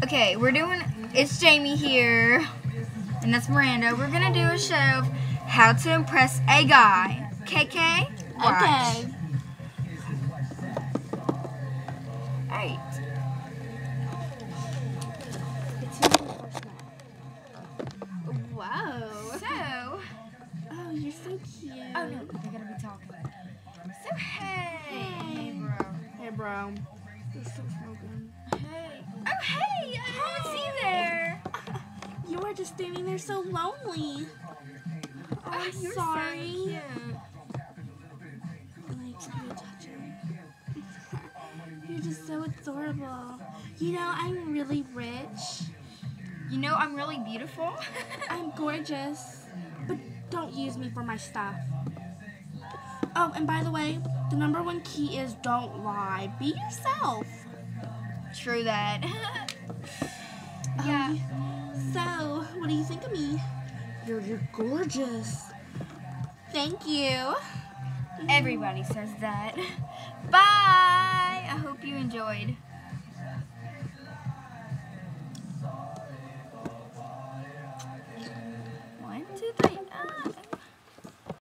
Okay, it's Jamie here, and that's Miranda. We're gonna do a show of how to impress a guy. KK? Watch. Okay. Alright. Whoa. So, Oh, you're so cute. oh no, I gotta be talking. So, hey, bro. Hey, bro. You're still smoking. Hey. Oh, hey, I didn't see you there. You were just standing there so lonely. Oh, I'm You're sorry. so cute. Like, you touch her. You're just so adorable. You know, I'm really rich. You know, I'm really beautiful. I'm gorgeous. But don't use me for my stuff. Oh, and by the way, the #1 key is don't lie. Be yourself. True that. Yeah. So, what do you think of me? You're gorgeous. Thank you. Everybody says that. Bye. I hope you enjoyed.